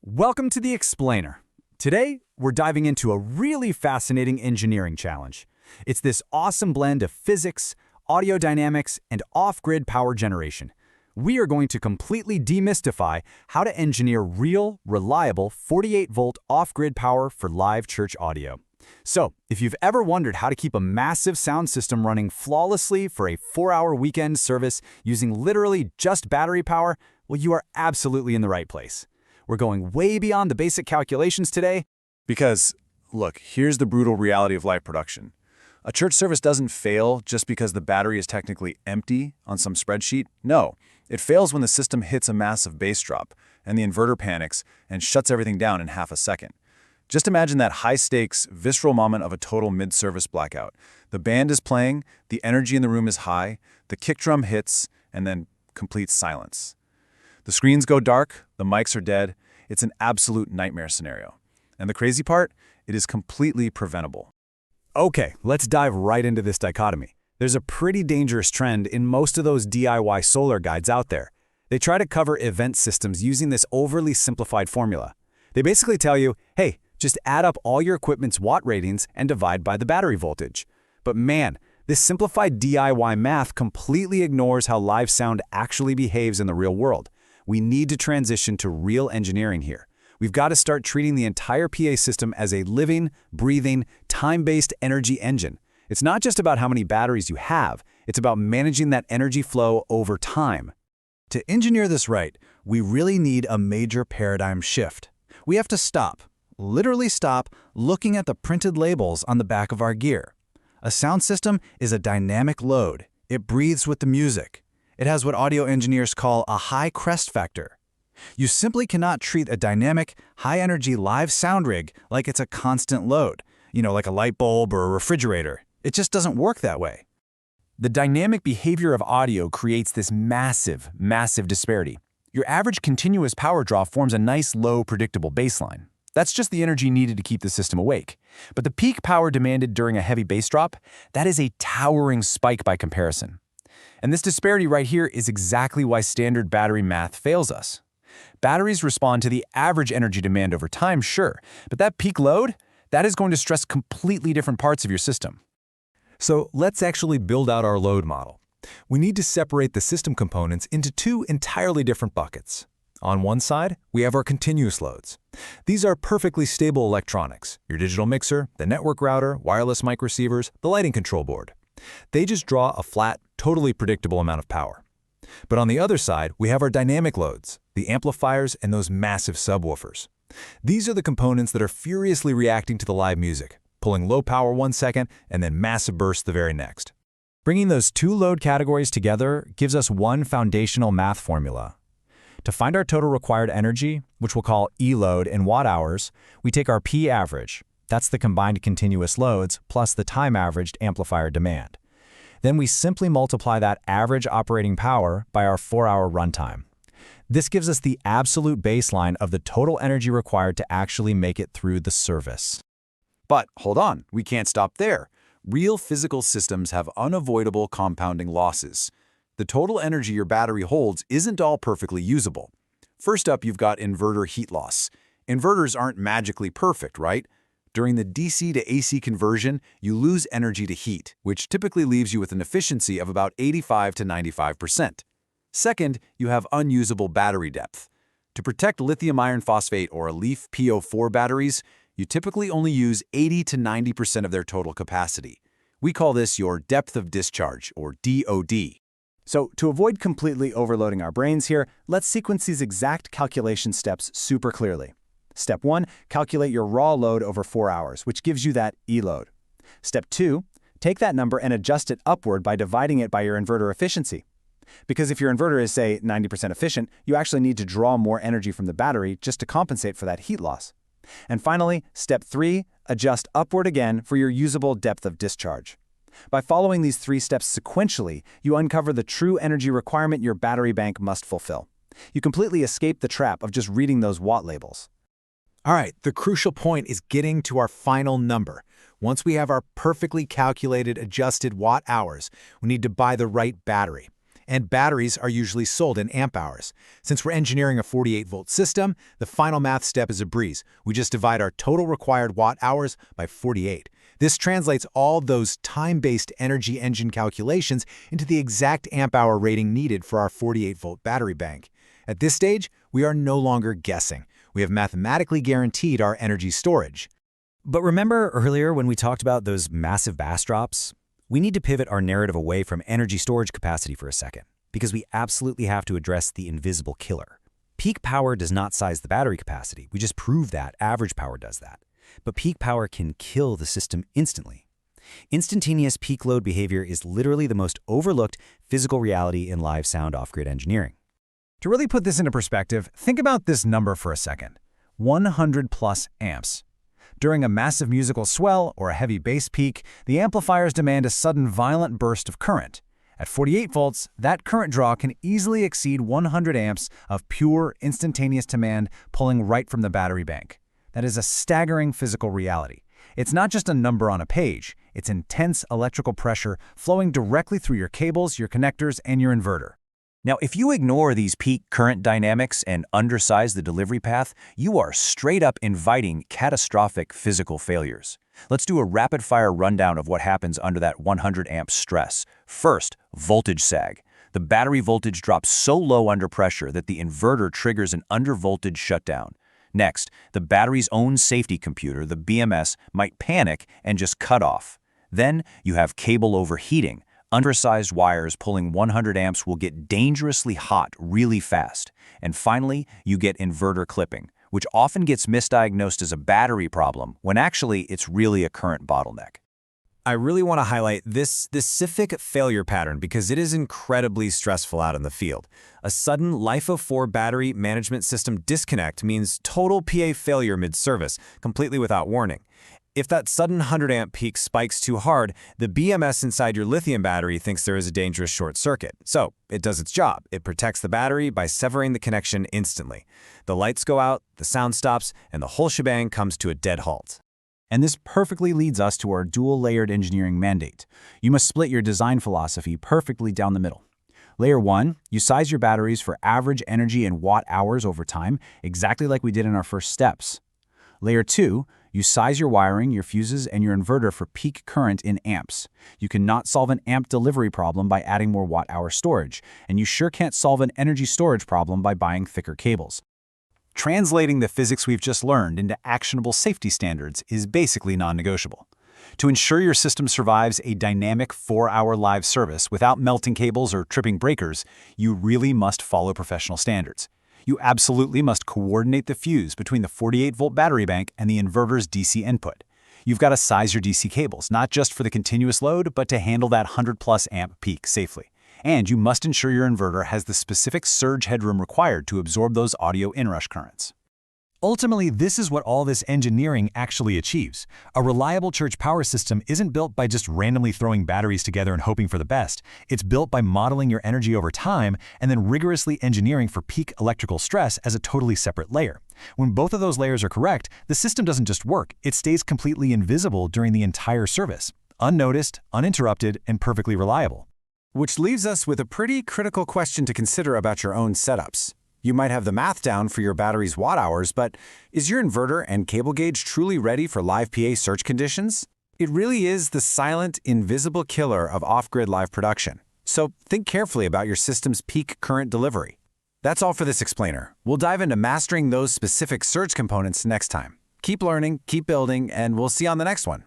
Welcome to The Explainer. Today, we're diving into a really fascinating engineering challenge. It's this awesome blend of physics, audio dynamics, and off-grid power generation. We are going to completely demystify how to engineer real, reliable 48-volt off-grid power for live church audio. So, if you've ever wondered how to keep a massive sound system running flawlessly for a 4-hour weekend service using literally just battery power, well, you are absolutely in the right place. We're going way beyond the basic calculations today. Because, look, here's the brutal reality of live production. A church service doesn't fail just because the battery is technically empty on some spreadsheet. No, it fails when the system hits a massive bass drop and the inverter panics and shuts everything down in half a second. Just imagine that high-stakes, visceral moment of a total mid-service blackout. The band is playing, the energy in the room is high, the kick drum hits, and then complete silence. The screens go dark, the mics are dead. It's an absolute nightmare scenario. And the crazy part? It is completely preventable. Okay, let's dive right into this dichotomy. There's a pretty dangerous trend in most of those DIY solar guides out there. They try to cover event systems using this overly simplified formula. They basically tell you, hey, just add up all your equipment's watt ratings and divide by the battery voltage. But man, this simplified DIY math completely ignores how live sound actually behaves in the real world. We need to transition to real engineering here. We've got to start treating the entire PA system as a living, breathing, time-based energy engine. It's not just about how many batteries you have, it's about managing that energy flow over time. To engineer this right, we really need a major paradigm shift. We have to stop, literally stop, looking at the printed labels on the back of our gear. A sound system is a dynamic load. It breathes with the music. It has what audio engineers call a high crest factor. You simply cannot treat a dynamic, high-energy live sound rig like it's a constant load, like a light bulb or a refrigerator. It just doesn't work that way. The dynamic behavior of audio creates this massive disparity. Your average continuous power draw forms a nice, low, predictable baseline. That's just the energy needed to keep the system awake. But the peak power demanded during a heavy bass drop, that is a towering spike by comparison. And this disparity right here is exactly why standard battery math fails us. Batteries respond to the average energy demand over time, sure, but that peak load, that is going to stress completely different parts of your system. So let's actually build out our load model. We need to separate the system components into two entirely different buckets. On one side, we have our continuous loads. These are perfectly stable electronics, your digital mixer, the network router, wireless mic receivers, the lighting control board. They just draw a flat, totally predictable amount of power. But on the other side, we have our dynamic loads, the amplifiers and those massive subwoofers. These are the components that are furiously reacting to the live music, pulling low power 1 second and then massive bursts the very next. Bringing those two load categories together gives us one foundational math formula. To find our total required energy, which we'll call E load in watt-hours, we take our P average. That's the combined continuous loads plus the time-averaged amplifier demand. Then we simply multiply that average operating power by our 4-hour runtime. This gives us the absolute baseline of the total energy required to actually make it through the service. But hold on, we can't stop there. Real physical systems have unavoidable compounding losses. The total energy your battery holds isn't all perfectly usable. First up, you've got inverter heat loss. Inverters aren't magically perfect, right? During the DC to AC conversion, you lose energy to heat, which typically leaves you with an efficiency of about 85 to 95%. Second, you have unusable battery depth. To protect lithium iron phosphate or LiFePO₄ batteries, you typically only use 80 to 90% of their total capacity. We call this your depth of discharge, or DOD. So to avoid completely overloading our brains here, let's sequence these exact calculation steps super clearly. Step 1, calculate your raw load over 4 hours, which gives you that E load. Step 2, take that number and adjust it upward by dividing it by your inverter efficiency. Because if your inverter is, say, 90% efficient, you actually need to draw more energy from the battery just to compensate for that heat loss. And finally, step 3, adjust upward again for your usable depth of discharge. By following these 3 steps sequentially, you uncover the true energy requirement your battery bank must fulfill. You completely escape the trap of just reading those watt labels. All right, the crucial point is getting to our final number. Once we have our perfectly calculated adjusted watt hours, we need to buy the right battery. and batteries are usually sold in amp hours. Since we're engineering a 48-volt system, the final math step is a breeze. We just divide our total required watt hours by 48. This translates all those time-based energy engine calculations into the exact amp-hour rating needed for our 48-volt battery bank. At this stage, we are no longer guessing. We have mathematically guaranteed our energy storage. But remember earlier when we talked about those massive bass drops? We need to pivot our narrative away from energy storage capacity for a second, because we absolutely have to address the invisible killer. Peak power does not size the battery capacity. We just proved that average power does that. But peak power can kill the system instantly. Instantaneous peak load behavior is literally the most overlooked physical reality in live sound off-grid engineering. To really put this into perspective, think about this number for a second. 100 plus amps. During a massive musical swell or a heavy bass peak, the amplifiers demand a sudden violent burst of current. At 48 volts, that current draw can easily exceed 100 amps of pure, instantaneous demand pulling right from the battery bank. That is a staggering physical reality. It's not just a number on a page. It's intense electrical pressure flowing directly through your cables, your connectors, and your inverter. Now, if you ignore these peak current dynamics and undersize the delivery path, you are straight up inviting catastrophic physical failures. Let's do a rapid-fire rundown of what happens under that 100 amp stress. First, voltage sag. The battery voltage drops so low under pressure that the inverter triggers an undervoltage shutdown. Next, the battery's own safety computer, the BMS, might panic and just cut off. Then you have cable overheating. Undersized wires pulling 100 amps will get dangerously hot really fast. And finally, you get inverter clipping, which often gets misdiagnosed as a battery problem when actually it's really a current bottleneck. I really want to highlight this specific failure pattern because it is incredibly stressful out in the field. A sudden LiFePO₄ battery management system disconnect means total PA failure mid-service, completely without warning. If that sudden 100 amp peak spikes too hard, the BMS inside your lithium battery thinks there is a dangerous short circuit. So it does its job. It protects the battery by severing the connection instantly. The lights go out, the sound stops, and the whole shebang comes to a dead halt. And this perfectly leads us to our dual-layered engineering mandate. You must split your design philosophy perfectly down the middle. Layer 1, you size your batteries for average energy and watt hours over time, exactly like we did in our first steps. Layer 2, you size your wiring, your fuses, and your inverter for peak current in amps. You cannot solve an amp delivery problem by adding more watt-hour storage, and you sure can't solve an energy storage problem by buying thicker cables. Translating the physics we've just learned into actionable safety standards is basically non-negotiable. To ensure your system survives a dynamic 4-hour live service without melting cables or tripping breakers, you really must follow professional standards. You absolutely must coordinate the fuse between the 48-volt battery bank and the inverter's DC input. You've got to size your DC cables, not just for the continuous load, but to handle that 100-plus amp peak safely. And you must ensure your inverter has the specific surge headroom required to absorb those audio inrush currents. Ultimately, this is what all this engineering actually achieves. A reliable church power system isn't built by just randomly throwing batteries together and hoping for the best. It's built by modeling your energy over time and then rigorously engineering for peak electrical stress as a totally separate layer. When both of those layers are correct, the system doesn't just work, it stays completely invisible during the entire service. Unnoticed, uninterrupted, and perfectly reliable. Which leaves us with a pretty critical question to consider about your own setups. You might have the math down for your battery's watt hours, but is your inverter and cable gauge truly ready for live PA surge conditions? It really is the silent, invisible killer of off-grid live production. So think carefully about your system's peak current delivery. That's all for this explainer. We'll dive into mastering those specific surge components next time. Keep learning, keep building, and we'll see you on the next one.